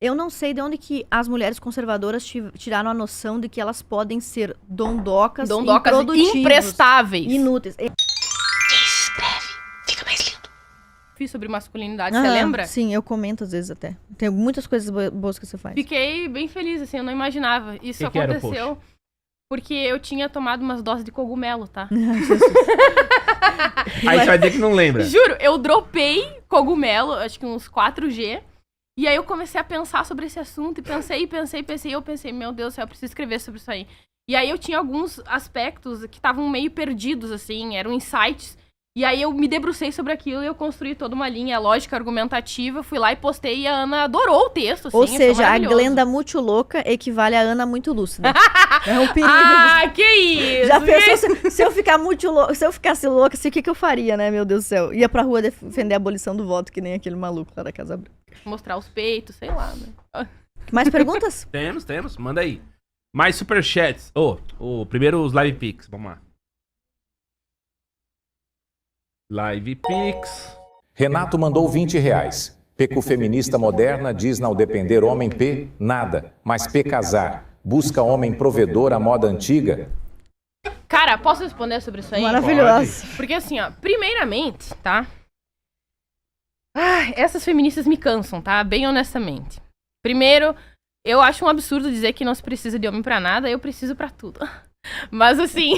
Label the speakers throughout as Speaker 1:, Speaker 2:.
Speaker 1: Eu não sei de onde que as mulheres conservadoras tiraram a noção de que elas podem ser dondocas improdutivas,
Speaker 2: imprestáveis.
Speaker 1: inúteis.
Speaker 3: Escreve, fica mais lindo.
Speaker 2: Fiz sobre masculinidade, você lembra?
Speaker 1: Sim, eu comento às vezes até. Tem muitas coisas boas que você faz.
Speaker 2: Fiquei bem feliz, assim, eu não imaginava. Isso
Speaker 4: Que era o
Speaker 2: aconteceu porque eu tinha tomado umas doses de cogumelo, tá?
Speaker 4: Aí você vai dizer que não lembra.
Speaker 2: Juro, eu dropei cogumelo, acho que uns 4G. E aí eu comecei a pensar sobre esse assunto. E pensei. E eu pensei, meu Deus do céu, eu preciso escrever sobre isso aí. E aí eu tinha alguns aspectos que estavam meio perdidos, assim, eram insights. E aí eu me debrucei sobre aquilo e eu construí toda uma linha lógica, argumentativa. Fui lá e postei e a Ana adorou o texto, assim.
Speaker 1: Ou
Speaker 2: achou
Speaker 1: seja, a
Speaker 2: maravilhoso.
Speaker 1: Glenda muito louca equivale a Ana muito lúcida. É um perigo.
Speaker 2: Ah, que isso!
Speaker 1: Já pensou se eu ficar muito louca, se eu ficasse louca, assim, o que eu faria, né, meu Deus do céu? Ia pra rua defender a abolição do voto, que nem aquele maluco lá da Casa Branca.
Speaker 2: Mostrar os peitos, sei lá, né?
Speaker 1: Mais perguntas?
Speaker 4: Temos. Manda aí. Mais superchats. Primeiro os live pics. Vamos lá. Live pics.
Speaker 5: Renato mandou R$20. Peco feminista moderna diz não depender homem P, nada. Mas P casar. Busca homem provedor à moda antiga.
Speaker 2: Cara, posso responder sobre isso aí?
Speaker 1: Maravilhosa.
Speaker 2: Porque assim, ó, primeiramente, tá? Essas feministas me cansam, tá? Bem honestamente. Primeiro, eu acho um absurdo dizer que não se precisa de homem pra nada, eu preciso pra tudo. Mas assim,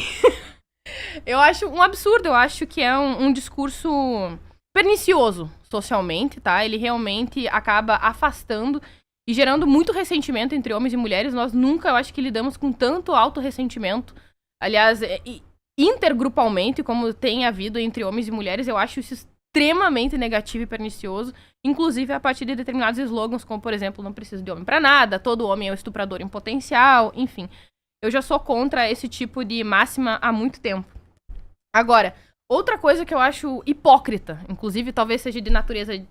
Speaker 2: eu acho um absurdo, eu acho que é um discurso pernicioso socialmente, tá? Ele realmente acaba afastando e gerando muito ressentimento entre homens e mulheres. Nós nunca, eu acho que lidamos com tanto autorressentimento. Aliás, intergrupalmente, como tem havido entre homens e mulheres, eu acho isso extremamente negativo e pernicioso, inclusive a partir de determinados slogans, como, por exemplo, não preciso de homem pra nada, todo homem é um estuprador em potencial, enfim. Eu já sou contra esse tipo de máxima há muito tempo. Agora, outra coisa que eu acho hipócrita, inclusive talvez seja de natureza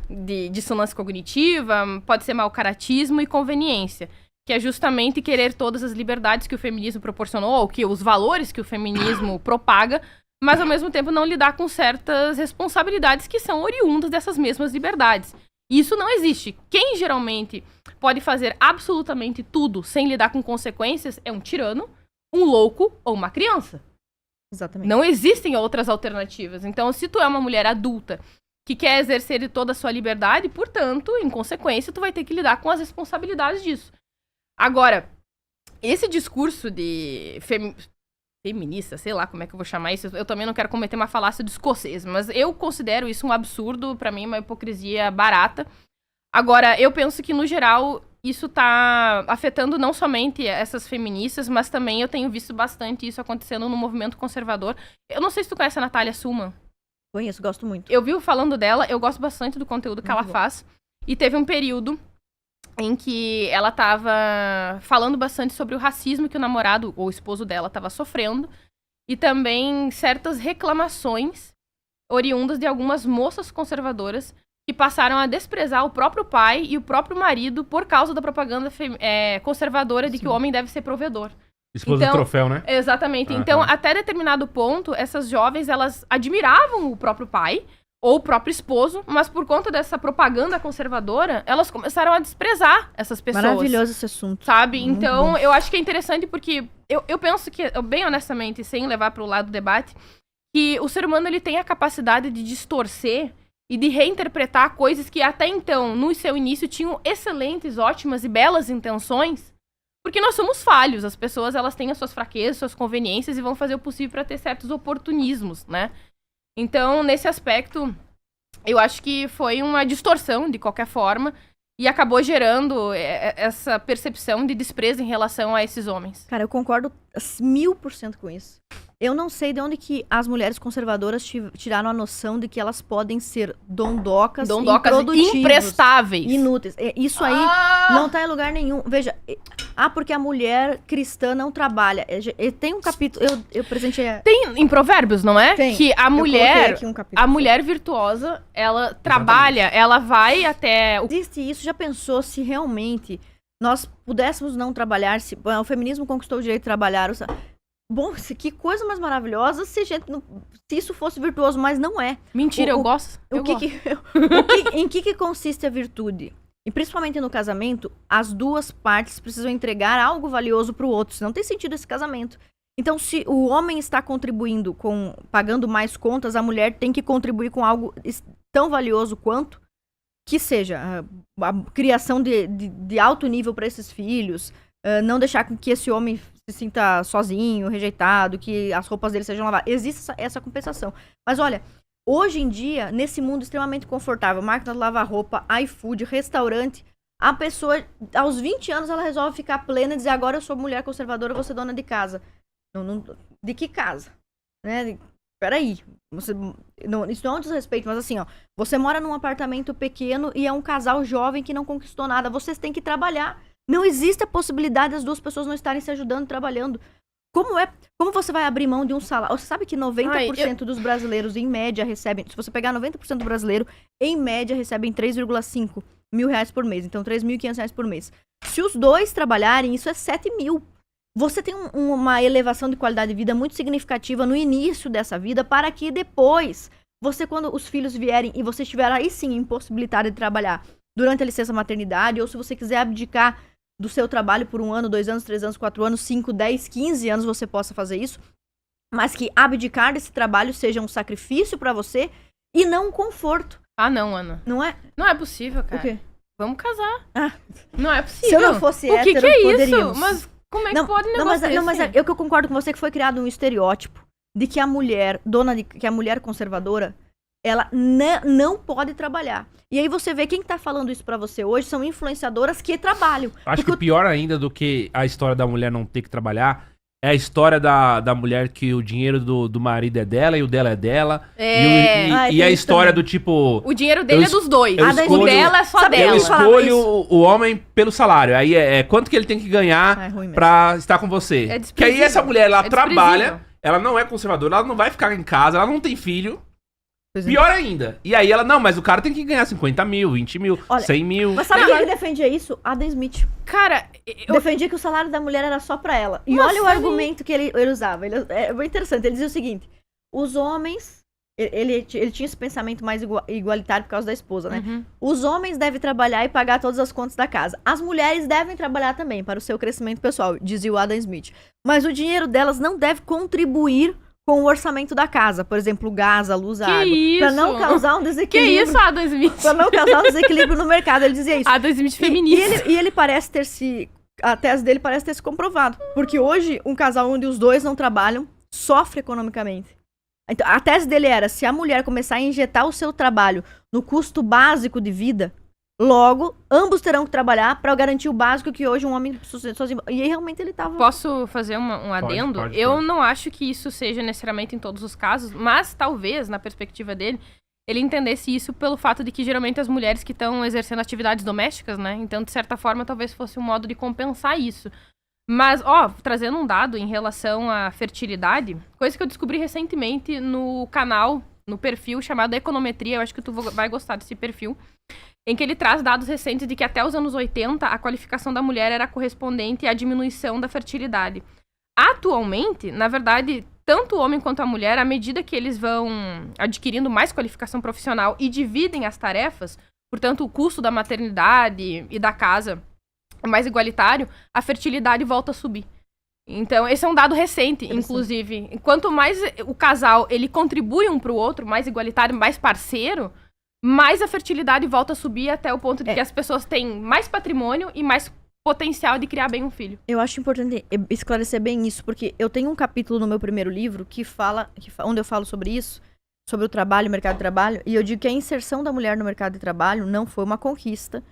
Speaker 2: de dissonância cognitiva, pode ser mau caratismo e conveniência, que é justamente querer todas as liberdades que o feminismo proporcionou, ou que os valores que o feminismo propaga, mas ao mesmo tempo não lidar com certas responsabilidades que são oriundas dessas mesmas liberdades. E isso não existe. Quem geralmente pode fazer absolutamente tudo sem lidar com consequências é um tirano, um louco ou uma criança.
Speaker 1: Exatamente.
Speaker 2: Não existem outras alternativas. Então, se tu é uma mulher adulta que quer exercer toda a sua liberdade, portanto, em consequência, tu vai ter que lidar com as responsabilidades disso. Agora, esse discurso de feminista, sei lá como é que eu vou chamar isso, eu também não quero cometer uma falácia do escocês, mas eu considero isso um absurdo, pra mim, uma hipocrisia barata. Agora, eu penso que, no geral, isso tá afetando não somente essas feministas, mas também eu tenho visto bastante isso acontecendo no movimento conservador. Eu não sei se tu conhece a Natália Suman.
Speaker 1: Conheço, gosto muito.
Speaker 2: Eu vi falando dela, eu gosto bastante do conteúdo que ela faz. E teve um período em que ela tava falando bastante sobre o racismo que o namorado ou o esposo dela tava sofrendo. E também certas reclamações oriundas de algumas moças conservadoras que passaram a desprezar o próprio pai e o próprio marido por causa da propaganda conservadora de que o homem deve ser provedor.
Speaker 4: Esposa do troféu, né?
Speaker 2: Exatamente. Então, até determinado ponto, essas jovens, elas admiravam o próprio pai ou o próprio esposo, mas por conta dessa propaganda conservadora, elas começaram a desprezar essas pessoas.
Speaker 1: Maravilhoso esse assunto.
Speaker 2: Sabe? Então, eu acho que é interessante porque eu penso que, bem honestamente, sem levar para o lado do debate, que o ser humano ele tem a capacidade de distorcer e de reinterpretar coisas que até então, no seu início, tinham excelentes, ótimas e belas intenções. Porque nós somos falhos, as pessoas elas têm as suas fraquezas, suas conveniências e vão fazer o possível para ter certos oportunismos, né? Então, nesse aspecto, eu acho que foi uma distorção, de qualquer forma, e acabou gerando essa percepção de desprezo em relação a esses homens.
Speaker 1: Cara, eu concordo 1000% com isso. Eu não sei de onde que as mulheres conservadoras tiraram a noção de que elas podem ser dondocas improdutivas,
Speaker 2: imprestáveis.
Speaker 1: Inúteis. Isso aí não tá em lugar nenhum. Veja, porque a mulher cristã não trabalha. Tem um capítulo, eu presenteei...
Speaker 2: Tem em Provérbios, não é?
Speaker 1: Tem.
Speaker 2: Que a mulher,
Speaker 1: aqui um capítulo.
Speaker 2: a mulher virtuosa, ela trabalha, ela vai até...
Speaker 1: Existe isso, já pensou se realmente nós pudéssemos não trabalhar, se o feminismo conquistou o direito de trabalhar... Bom, que coisa mais maravilhosa se isso fosse virtuoso, mas não é.
Speaker 2: Mentira, eu gosto.
Speaker 1: Em que consiste a virtude? e principalmente no casamento, as duas partes precisam entregar algo valioso pro outro, senão não tem sentido esse casamento. Então, se o homem está contribuindo pagando mais contas, a mulher tem que contribuir com algo tão valioso quanto, que seja a criação de alto nível para esses filhos, não deixar que esse homem se sinta sozinho, rejeitado, que as roupas dele sejam lavadas. Existe essa compensação. Mas olha, hoje em dia, nesse mundo extremamente confortável, máquina de lavar roupa, iFood, restaurante, a pessoa, aos 20 anos, ela resolve ficar plena e dizer, agora eu sou mulher conservadora, eu vou ser dona de casa. De que casa? Né? Peraí. Isso não é um desrespeito, mas assim, ó. Você mora num apartamento pequeno e é um casal jovem que não conquistou nada. Vocês têm que trabalhar. Não existe a possibilidade das duas pessoas não estarem se ajudando, trabalhando. Como você vai abrir mão de um salário? Você sabe que 90% dos brasileiros, em média, recebem... Se você pegar 90% do brasileiro, em média, recebem 3,5 mil reais por mês. Então, 3.500 reais por mês. Se os dois trabalharem, isso é 7 mil. Você tem uma elevação de qualidade de vida muito significativa no início dessa vida, para que depois, quando os filhos vierem e você estiver aí sim impossibilitado de trabalhar durante a licença maternidade, ou se você quiser abdicar do seu trabalho por 1 ano, 2 anos, 3 anos, 4 anos, 5, 10, 15 anos, você possa fazer isso, mas que abdicar desse trabalho seja um sacrifício para você e não um conforto.
Speaker 2: Ah, não, Ana.
Speaker 1: Não é?
Speaker 2: Não é possível, cara.
Speaker 1: O quê?
Speaker 2: Vamos casar.
Speaker 1: Ah.
Speaker 2: Não é possível.
Speaker 1: Se eu não fosse hétero,
Speaker 2: o que é
Speaker 1: poderíamos.
Speaker 2: isso? Mas como é que pode um negócio
Speaker 1: mas
Speaker 2: desse?
Speaker 1: eu que eu concordo com você que foi criado um estereótipo de que a mulher, que a mulher conservadora, ela não pode trabalhar. E aí você vê quem tá falando isso pra você hoje são influenciadoras que trabalham.
Speaker 4: Acho que pior ainda do que a história da mulher não ter que trabalhar é a história da mulher que o dinheiro do marido é dela e o dela é dela. E a história do tipo...
Speaker 2: O dinheiro dele é dos dois.
Speaker 4: O
Speaker 2: dela é só
Speaker 1: Sabe,
Speaker 2: dela.
Speaker 4: Eu escolho o homem pelo salário. Aí quanto que ele tem que ganhar pra estar com você.
Speaker 2: É
Speaker 4: que aí essa mulher, ela trabalha,
Speaker 2: desprezível.
Speaker 4: ela não é conservadora, ela não vai ficar em casa, ela não tem filho.
Speaker 1: Pois é.
Speaker 4: Pior ainda. E aí ela, não, mas o cara tem que ganhar 50 mil, 20 mil,
Speaker 1: Olha,
Speaker 4: 100 mil.
Speaker 1: Mas sabe quem defendia isso? Adam Smith.
Speaker 2: Cara,
Speaker 1: Defendia que o salário da mulher era só pra ela. E
Speaker 2: Nossa,
Speaker 1: olha o argumento que ele usava. É muito interessante. Ele dizia o seguinte: os homens... Ele tinha esse pensamento mais igualitário por causa da esposa, né?
Speaker 2: Uhum.
Speaker 1: Os homens devem trabalhar e pagar todas as contas da casa. As mulheres devem trabalhar também para o seu crescimento pessoal, dizia o Adam Smith. Mas o dinheiro delas não deve contribuir com o orçamento da casa. Por exemplo, o gás, a luz, a água.
Speaker 2: isso?
Speaker 1: Pra não causar um
Speaker 2: Que
Speaker 1: desequilíbrio.
Speaker 2: isso, Adam Smith?
Speaker 1: Pra não causar um desequilíbrio no mercado. Ele dizia isso.
Speaker 2: Adam Smith feminista.
Speaker 1: E ele parece ter a tese dele parece ter se comprovado. Porque hoje, um casal onde os dois não trabalham sofre economicamente. Então, a tese dele era, se a mulher começar a injetar o seu trabalho no custo básico de vida, logo, ambos terão que trabalhar para garantir o básico que hoje um homem sozinho... E aí, realmente, ele tava...
Speaker 2: Posso fazer um adendo?
Speaker 4: Pode.
Speaker 2: Eu não acho que isso seja necessariamente em todos os casos, mas talvez, na perspectiva dele, ele entendesse isso pelo fato de que geralmente as mulheres que estão exercendo atividades domésticas, né? Então, de certa forma, talvez fosse um modo de compensar isso. Mas, trazendo um dado em relação à fertilidade, coisa que eu descobri recentemente no canal, no perfil chamado Econometria, eu acho que tu vai gostar desse perfil, em que ele traz dados recentes de que até os anos 80 a qualificação da mulher era correspondente à diminuição da fertilidade. Atualmente, na verdade, tanto o homem quanto a mulher, à medida que eles vão adquirindo mais qualificação profissional e dividem as tarefas, portanto, o custo da maternidade e da casa é mais igualitário, a fertilidade volta a subir. Então, esse é um dado recente, inclusive. Quanto mais o casal ele contribui um pro outro, mais igualitário, mais parceiro, mais a fertilidade volta a subir até o ponto de que as pessoas têm mais patrimônio e mais potencial de criar bem um filho.
Speaker 1: Eu acho importante esclarecer bem isso, porque eu tenho um capítulo no meu primeiro livro onde eu falo sobre isso, sobre o trabalho, o mercado de trabalho, e eu digo que a inserção da mulher no mercado de trabalho não foi uma conquista,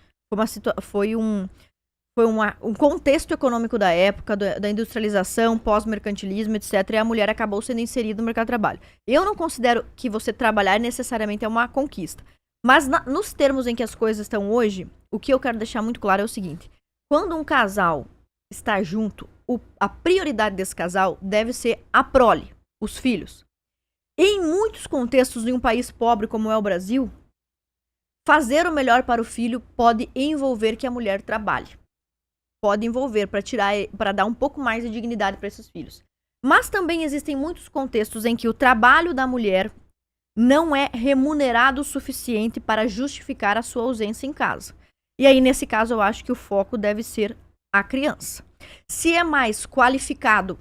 Speaker 1: foi um contexto econômico da época, da industrialização, pós-mercantilismo, etc. E a mulher acabou sendo inserida no mercado de trabalho. Eu não considero que você trabalhar necessariamente é uma conquista. Mas nos termos em que as coisas estão hoje, o que eu quero deixar muito claro é o seguinte. Quando um casal está junto, a prioridade desse casal deve ser a prole, os filhos. Em muitos contextos de um país pobre como é o Brasil, fazer o melhor para o filho pode envolver que a mulher trabalhe. Pode envolver para dar um pouco mais de dignidade para esses filhos. Mas também existem muitos contextos em que o trabalho da mulher não é remunerado o suficiente para justificar a sua ausência em casa. E aí, nesse caso, eu acho que o foco deve ser a criança. Se é mais qualificada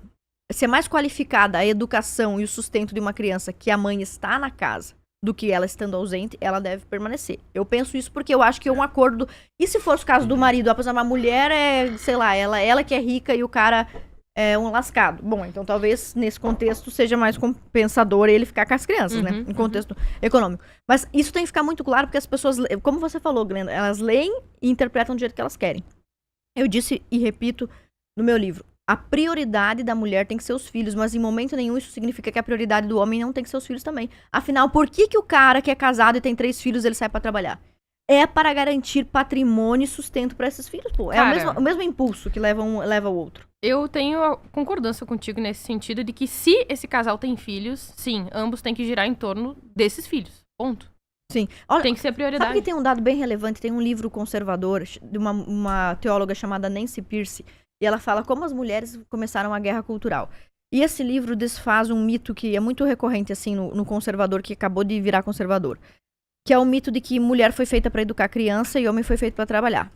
Speaker 1: a educação e o sustento de uma criança que a mãe está na casa do que ela estando ausente, ela deve permanecer. Eu penso isso porque eu acho que é um acordo. E se fosse o caso do marido, por exemplo, a mulher é, sei lá, ela que é rica e o cara é um lascado. Bom, então talvez nesse contexto seja mais compensador ele ficar com as crianças, né? Em contexto econômico. Mas isso tem que ficar muito claro porque as pessoas, como você falou, Glenda, elas leem e interpretam do jeito que elas querem. Eu disse e repito no meu livro, a prioridade da mulher tem que ser os filhos, mas em momento nenhum isso significa que a prioridade do homem não tem que ser os filhos também. Afinal, por que o cara que é casado e tem 3 filhos, ele sai pra trabalhar? É para garantir patrimônio e sustento pra esses filhos, pô.
Speaker 2: Cara,
Speaker 1: É o mesmo impulso que leva um leva o outro.
Speaker 2: Eu tenho a concordância contigo nesse sentido de que se esse casal tem filhos, sim, ambos têm que girar em torno desses filhos. Ponto.
Speaker 1: Sim. Olha,
Speaker 2: Tem que ser a prioridade.
Speaker 1: sabe que tem um dado bem relevante? Tem um livro conservador de uma teóloga chamada Nancy Pearcey, e ela fala como as mulheres começaram a guerra cultural. E esse livro desfaz um mito que é muito recorrente assim no conservador, que acabou de virar conservador, que é o mito de que mulher foi feita para educar criança e homem foi feito para trabalhar.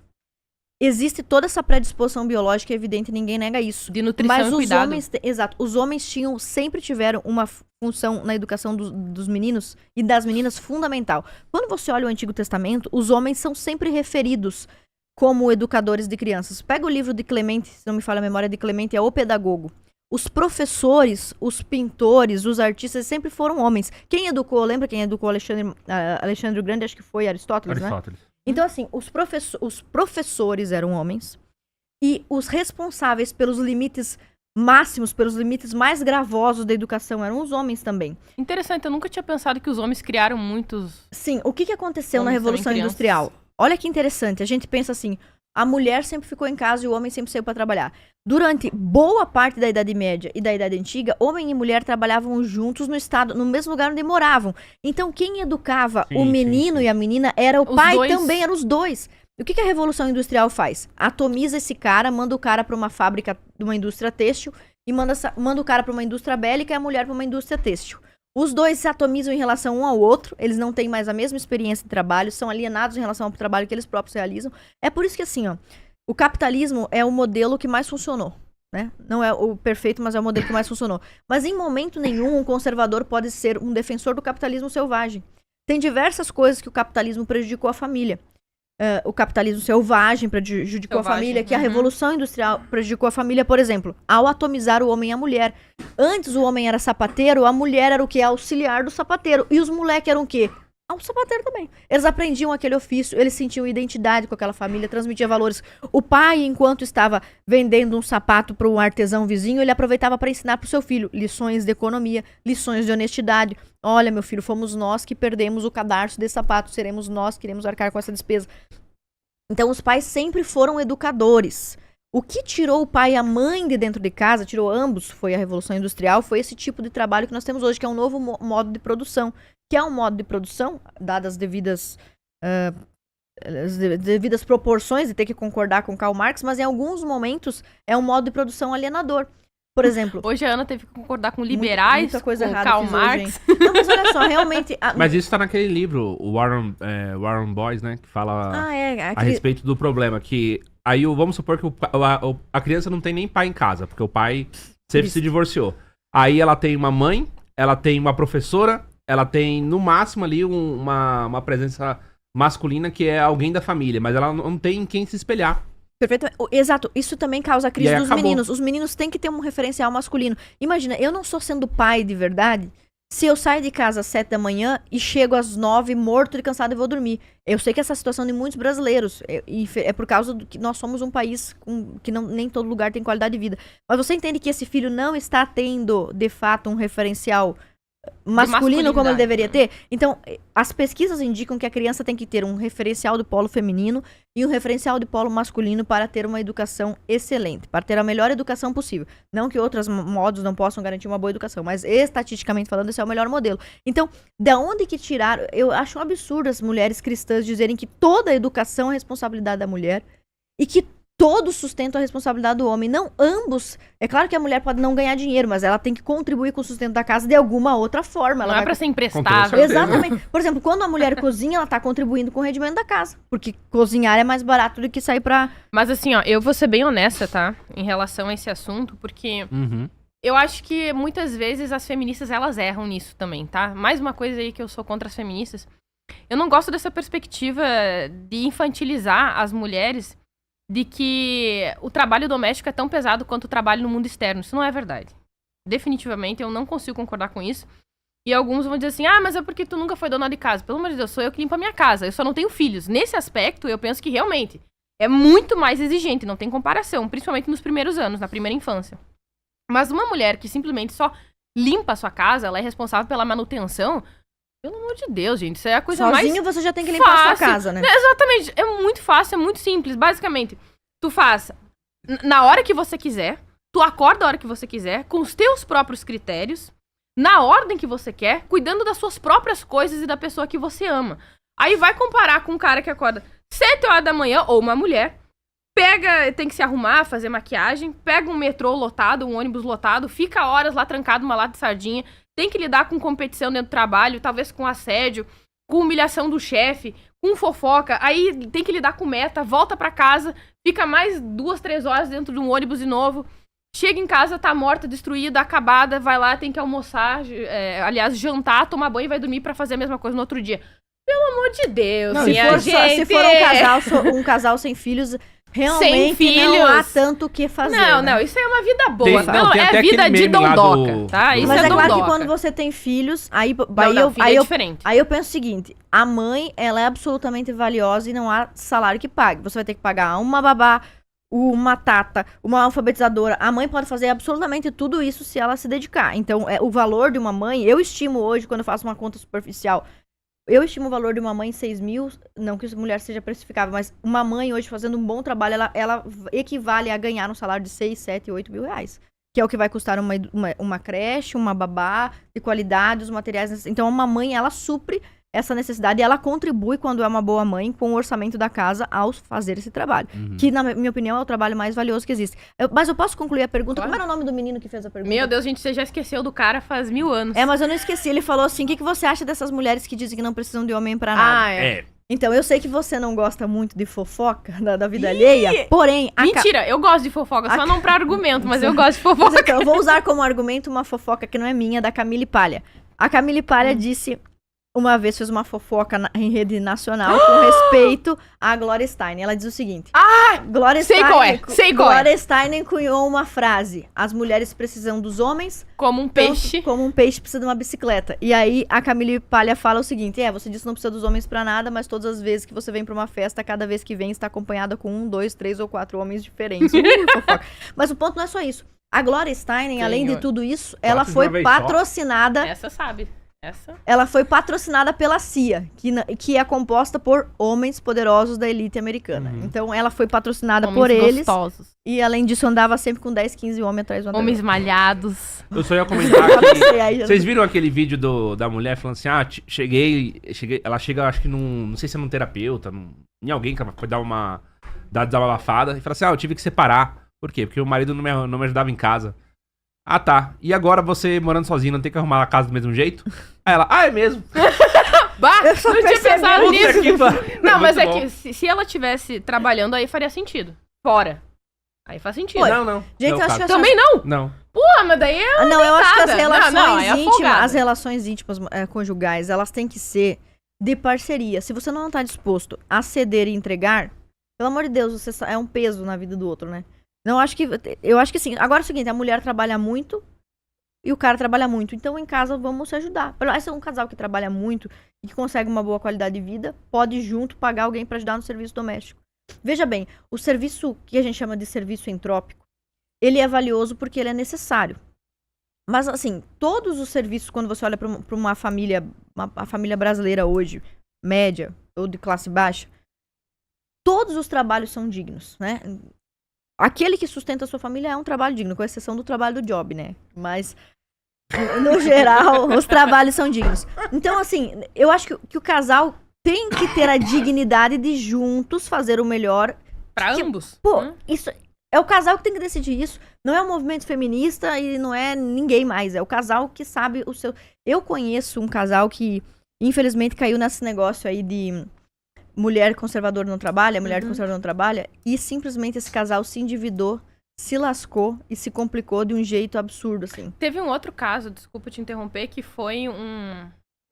Speaker 1: Existe toda essa predisposição biológica, é evidente, ninguém nega isso.
Speaker 2: De nutrição
Speaker 1: Mas
Speaker 2: e
Speaker 1: os
Speaker 2: cuidado.
Speaker 1: homens, exato, os homens sempre tiveram uma função na educação dos meninos e das meninas fundamental. Quando você olha o Antigo Testamento, os homens são sempre referidos como educadores de crianças. Pega o livro de Clemente, se não me falha a memória, de Clemente, é O Pedagogo. Os professores, os pintores, os artistas sempre foram homens. Quem educou, lembra quem educou Alexandre o Grande? Acho que foi Aristóteles, né? Então, assim, os professores eram homens e os responsáveis pelos limites máximos, pelos limites mais gravosos da educação eram os homens também.
Speaker 2: Interessante, eu nunca tinha pensado que os homens criaram muitos...
Speaker 1: Sim, o que aconteceu na
Speaker 2: Homens
Speaker 1: Revolução
Speaker 2: também crianças.
Speaker 1: Industrial? Olha que interessante, a gente pensa assim, a mulher sempre ficou em casa e o homem sempre saiu para trabalhar. Durante boa parte da Idade Média e da Idade Antiga, homem e mulher trabalhavam juntos no mesmo lugar onde moravam. Então, quem educava o menino e a menina era o pai também, eram os dois. O que a Revolução Industrial faz? Atomiza esse cara, manda o cara para uma fábrica de uma indústria têxtil e manda o cara para uma indústria bélica e a mulher para uma indústria têxtil. Os dois se atomizam em relação um ao outro, eles não têm mais a mesma experiência de trabalho, são alienados em relação ao trabalho que eles próprios realizam. É por isso que, assim, ó, o capitalismo é o modelo que mais funcionou, né? Não é o perfeito, mas é o modelo que mais funcionou. Mas em momento nenhum um conservador pode ser um defensor do capitalismo selvagem. Tem diversas coisas que o capitalismo prejudicou a família. O capitalismo selvagem prejudicou a família, que a Revolução Industrial prejudicou a família, por exemplo, ao atomizar o homem e a mulher. Antes o homem era sapateiro, a mulher era o quê? Auxiliar do sapateiro. E os moleques eram o quê? O sapateiro também. Eles aprendiam aquele ofício, eles sentiam identidade com aquela família, transmitia valores. O pai, enquanto estava vendendo um sapato para um artesão vizinho, ele aproveitava para ensinar para o seu filho lições de economia, lições de honestidade. Olha, meu filho, fomos nós que perdemos o cadarço desse sapato, seremos nós que iremos arcar com essa despesa. Então, os pais sempre foram educadores. O que tirou o pai e a mãe de dentro de casa, tirou ambos, foi a Revolução Industrial, foi esse tipo de trabalho que nós temos hoje, que é um novo modo de produção. Que é um modo de produção, dadas as devidas proporções, de ter que concordar com Karl Marx, mas em alguns momentos é um modo de produção alienador. Por exemplo...
Speaker 2: Hoje a Ana teve que concordar com liberais,
Speaker 1: muita coisa
Speaker 2: com
Speaker 1: errada
Speaker 2: Karl
Speaker 1: fiz
Speaker 2: Marx.
Speaker 1: hoje, não, mas olha só, realmente...
Speaker 4: Mas isso tá naquele livro, o Warren Boys, né? Que fala a respeito do problema. Que aí vamos supor que a criança não tem nem pai em casa, porque o pai sempre se divorciou. Aí ela tem uma mãe, ela tem uma professora, ela tem no máximo ali uma presença masculina que é alguém da família, mas ela não tem em quem se espelhar.
Speaker 1: Perfeito. Exato. Isso também causa a crise dos meninos. Os meninos têm que ter um referencial masculino. Imagina, eu não estou sendo pai de verdade se eu saio de casa às 7 da manhã e chego às 9, morto e cansado e vou dormir. Eu sei que essa é a situação de muitos brasileiros. É por causa que nós somos um país que nem todo lugar tem qualidade de vida. Mas você entende que esse filho não está tendo, de fato, um referencial masculino como ele deveria ter? Então, as pesquisas indicam que a criança tem que ter um referencial do polo feminino e um referencial do polo masculino para ter uma educação excelente, para ter a melhor educação possível. Não que outros modos não possam garantir uma boa educação, mas estatisticamente falando, esse é o melhor modelo. Então, da onde que tiraram? Eu acho um absurdo as mulheres cristãs dizerem que toda a educação é responsabilidade da mulher e que todo o sustento é responsabilidade do homem. Não ambos. É claro que a mulher pode não ganhar dinheiro, mas ela tem que contribuir com o sustento da casa de alguma outra forma. Ela
Speaker 2: Não é pra ser emprestável.
Speaker 1: Exatamente. Por exemplo, quando a mulher cozinha, ela tá contribuindo com o rendimento da casa. Porque cozinhar é mais barato do que sair pra...
Speaker 2: Mas assim, ó, eu vou ser bem honesta, tá? Em relação a esse assunto, porque eu acho que muitas vezes as feministas, elas erram nisso também, tá? Mais uma coisa aí que eu sou contra as feministas. Eu não gosto dessa perspectiva de infantilizar as mulheres de que o trabalho doméstico é tão pesado quanto o trabalho no mundo externo. Isso não é verdade. Definitivamente, eu não consigo concordar com isso. E alguns vão dizer assim, mas é porque tu nunca foi dona de casa. Pelo amor de Deus, sou eu que limpo a minha casa. Eu só não tenho filhos. Nesse aspecto, eu penso que realmente é muito mais exigente. Não tem comparação, principalmente nos primeiros anos, na primeira infância. Mas uma mulher que simplesmente só limpa a sua casa, ela é responsável pela manutenção... Pelo amor de Deus, gente, isso é a coisa mais
Speaker 1: sozinho você já tem que limpar a sua casa, né?
Speaker 2: Exatamente, é muito fácil, é muito simples. Basicamente, tu faz na hora que você quiser, tu acorda a hora que você quiser, com os teus próprios critérios, na ordem que você quer, cuidando das suas próprias coisas e da pessoa que você ama. Aí vai comparar com um cara que acorda 7 horas da manhã, ou uma mulher, tem que se arrumar, fazer maquiagem, pega um metrô lotado, um ônibus lotado, fica horas lá trancado numa lata de sardinha, tem que lidar com competição dentro do trabalho, talvez com assédio, com humilhação do chefe, com fofoca, aí tem que lidar com meta, volta pra casa, fica mais 2, 3 horas dentro de um ônibus de novo, chega em casa, tá morta, destruída, acabada, vai lá, tem que almoçar, jantar, tomar banho e vai dormir pra fazer a mesma coisa no outro dia. Pelo amor de Deus,
Speaker 1: não, se for um casal sem filhos... Realmente não há tanto o que fazer.
Speaker 2: Não, isso é uma vida boa. É vida de dondoca, tá? Isso
Speaker 1: mas
Speaker 2: é
Speaker 1: claro que quando você tem filhos, aí é diferente. Aí eu penso o seguinte, a mãe, ela é absolutamente valiosa e não há salário que pague. Você vai ter que pagar uma babá, uma tata, uma alfabetizadora. A mãe pode fazer absolutamente tudo isso se ela se dedicar. Então, o valor de uma mãe, eu estimo hoje, quando eu faço uma conta superficial, eu estimo o valor de uma mãe em 6 mil, não que a mulher seja precificável, mas uma mãe hoje fazendo um bom trabalho, ela equivale a ganhar um salário de 6, 7, 8 mil reais. Que é o que vai custar uma creche, uma babá, de qualidade, os materiais. Então, uma mãe, ela supre essa necessidade e ela contribui, quando é uma boa mãe, com o orçamento da casa ao fazer esse trabalho. Que, na minha opinião, é o trabalho mais valioso que existe. Mas eu posso concluir a pergunta? Claro. Como era o nome do menino que fez a pergunta?
Speaker 2: Meu Deus, gente, você já esqueceu do cara faz 1000 anos.
Speaker 1: Mas eu não esqueci. Ele falou assim, o que você acha dessas mulheres que dizem que não precisam de homem pra nada? Então, eu sei que você não gosta muito de fofoca da vida alheia, porém...
Speaker 2: Mentira, eu gosto de fofoca, só não pra argumento, mas eu gosto de fofoca.
Speaker 1: Mas então, eu vou usar como argumento uma fofoca que não é minha, da Camille Palha. A Camille Palha disse... Uma vez fez uma fofoca em rede nacional com respeito à Gloria Steinem. Ela diz o seguinte... Gloria Steinem cunhou uma frase. As mulheres precisam dos homens...
Speaker 2: Como um peixe.
Speaker 1: Como um peixe precisa de uma bicicleta. E aí, a Camille Palha fala o seguinte... Você disse que não precisa dos homens pra nada, mas todas as vezes que você vem pra uma festa, cada vez que vem, está acompanhada com 1, 2, 3 ou 4 homens diferentes. Fofoca. Mas o ponto não é só isso. A Gloria Steinem, além de tudo isso, ela foi patrocinada...
Speaker 2: Essa sabe.
Speaker 1: Ela foi patrocinada pela CIA, que é composta por homens poderosos da elite americana. Então, ela foi patrocinada por eles.
Speaker 2: Gostosos.
Speaker 1: E, além disso, andava sempre com 10, 15 homens atrás do
Speaker 2: homens malhados.
Speaker 4: Eu só ia comentar que... Vocês viram aquele vídeo da mulher falando assim, cheguei... Ela chega, acho que não sei se é num terapeuta, em alguém que vai dar desabafada, e fala assim, eu tive que separar. Por quê? Porque o marido não me ajudava em casa. Tá. E agora você morando sozinho, não tem que arrumar a casa do mesmo jeito? Aí ela, é mesmo?
Speaker 2: Eu só não tinha pensado nisso. Não, mas que se ela tivesse trabalhando, aí faria sentido. Fora. Aí faz sentido.
Speaker 4: Não.
Speaker 2: Gente, eu acho que também não?
Speaker 4: Não.
Speaker 2: Porra, mas daí é
Speaker 1: não, eu acho que as relações íntimas conjugais, elas têm que ser de parceria. Se você não tá disposto a ceder e entregar, pelo amor de Deus, você é um peso na vida do outro, né? Eu acho que sim. Agora é o seguinte, a mulher trabalha muito e o cara trabalha muito. Então, em casa, vamos se ajudar. Esse é um casal que trabalha muito e que consegue uma boa qualidade de vida, pode junto pagar alguém para ajudar no serviço doméstico. Veja bem, o serviço que a gente chama de serviço entrópico, ele é valioso porque ele é necessário. Mas, assim, todos os serviços, quando você olha para uma família, a família brasileira hoje, média ou de classe baixa, todos os trabalhos são dignos, né? Aquele que sustenta a sua família é um trabalho digno, com exceção do trabalho do job, né? Mas, no geral, os trabalhos são dignos. Então, assim, eu acho que o casal tem que ter a dignidade de juntos fazer o melhor
Speaker 2: Pra ambos.
Speaker 1: Pô, isso é o casal que tem que decidir isso. Não é o movimento feminista e não é ninguém mais. É o casal que sabe o seu... Eu conheço um casal que, infelizmente, caiu nesse negócio aí de mulher conservadora não trabalha, mulher conservadora não trabalha, e simplesmente esse casal se endividou, se lascou e se complicou de um jeito absurdo, assim.
Speaker 2: Teve um outro caso, desculpa te interromper, que foi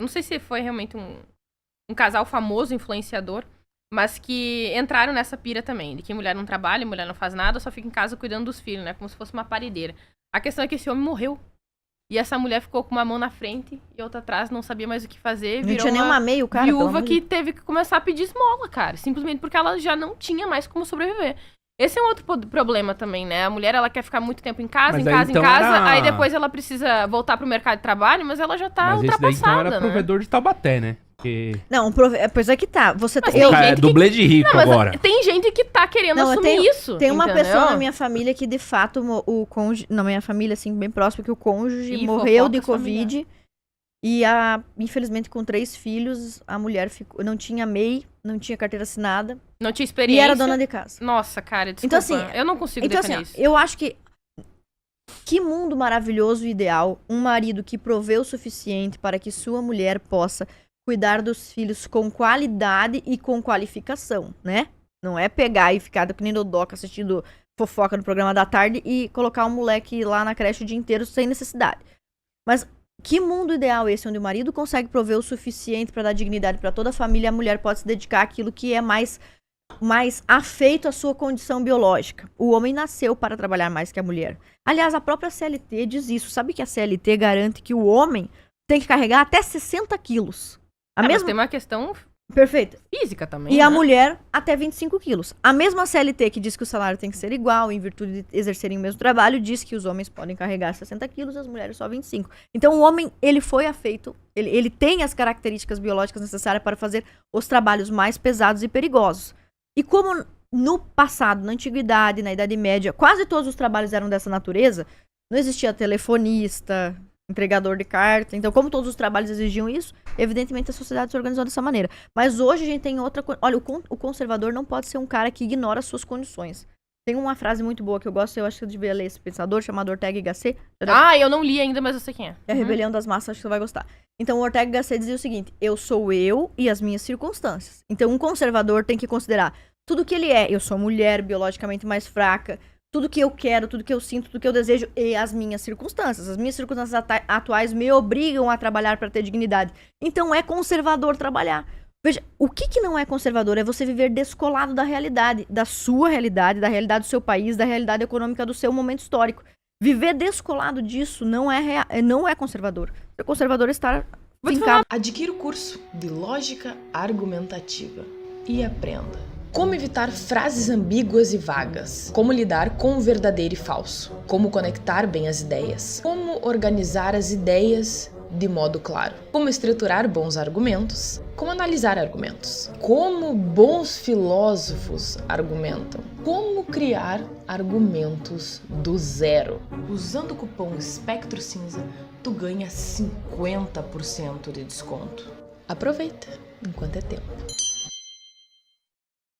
Speaker 2: não sei se foi realmente um casal famoso, influenciador, mas que entraram nessa pira também, de que mulher não trabalha, mulher não faz nada, só fica em casa cuidando dos filhos, né? Como se fosse uma paredeira. A questão é que esse homem morreu. E essa mulher ficou com uma mão na frente e outra atrás, não sabia mais o que fazer.
Speaker 1: Não tinha nem uma meia, o cara.
Speaker 2: Viúva que teve que começar a pedir esmola, cara. Simplesmente porque ela já não tinha mais como sobreviver. Esse é um outro problema também, né? A mulher, ela quer ficar muito tempo em casa, aí depois ela precisa voltar pro mercado de trabalho, mas ela já tá ultrapassada,
Speaker 4: esse daí, então, era
Speaker 2: né?
Speaker 4: provedor de Taubaté, né? Porque...
Speaker 1: Não, pois é que tá. Você
Speaker 4: dublê de rico agora.
Speaker 2: Tem gente que tá querendo assumir isso.
Speaker 1: Tem uma pessoa na minha família que, de fato, o cônjuge... Na minha família, assim, bem próxima, que o cônjuge morreu de Covid. E, infelizmente, com 3 filhos, a mulher não tinha MEI, não tinha carteira assinada.
Speaker 2: Não tinha experiência.
Speaker 1: E era dona de casa.
Speaker 2: Nossa, cara, desculpa.
Speaker 1: Então, assim,
Speaker 2: eu não consigo defender isso.
Speaker 1: Eu acho que mundo maravilhoso e ideal. Um marido que provê o suficiente para que sua mulher possa cuidar dos filhos com qualidade e com qualificação, né? Não é pegar e ficar que nem Dodoca assistindo fofoca no programa da tarde e colocar um moleque lá na creche o dia inteiro sem necessidade. Mas que mundo ideal esse, onde o marido consegue prover o suficiente para dar dignidade para toda a família, a mulher pode se dedicar àquilo que é mais afeito à sua condição biológica. O homem nasceu para trabalhar mais que a mulher. Aliás, a própria CLT diz isso. Sabe que a CLT garante que o homem tem que carregar até 60 quilos.
Speaker 2: Mas tem uma questão física também.
Speaker 1: E a mulher até 25 quilos. A mesma CLT que diz que o salário tem que ser igual, em virtude de exercerem o mesmo trabalho, diz que os homens podem carregar 60 quilos e as mulheres só 25. Então o homem, ele foi afeito, ele tem as características biológicas necessárias para fazer os trabalhos mais pesados e perigosos. E como no passado, na antiguidade, na Idade Média, quase todos os trabalhos eram dessa natureza, não existia telefonista, entregador de carta. Então, como todos os trabalhos exigiam isso, evidentemente a sociedade se organizou dessa maneira. Mas hoje a gente tem outra coisa. Olha, o conservador não pode ser um cara que ignora as suas condições. Tem uma frase muito boa que eu gosto, eu acho que eu devia ler esse pensador, chamado Ortega y Gasset.
Speaker 2: Eu não li ainda, mas eu sei quem é.
Speaker 1: É a Rebelião das Massas, acho que você vai gostar. Então, o Ortega y Gasset dizia o seguinte: eu sou eu e as minhas circunstâncias. Então, um conservador tem que considerar tudo que ele é. Eu sou mulher, biologicamente mais fraca, tudo que eu quero, tudo que eu sinto, tudo que eu desejo e as minhas circunstâncias. As minhas circunstâncias atuais me obrigam a trabalhar para ter dignidade. Então é conservador trabalhar. Veja, o que não é conservador é você viver descolado da realidade, da sua realidade, da realidade do seu país, da realidade econômica do seu momento histórico. Viver descolado disso não é conservador. Ser conservador é estar fincado.
Speaker 6: Adquira o curso de Lógica Argumentativa e aprenda. Como evitar frases ambíguas e vagas. Como lidar com o verdadeiro e falso. Como conectar bem as ideias. Como organizar as ideias de modo claro. Como estruturar bons argumentos. Como analisar argumentos. Como bons filósofos argumentam. Como criar argumentos do zero. Usando o cupom Espectro Cinza, tu ganha 50% de desconto. Aproveita enquanto é tempo.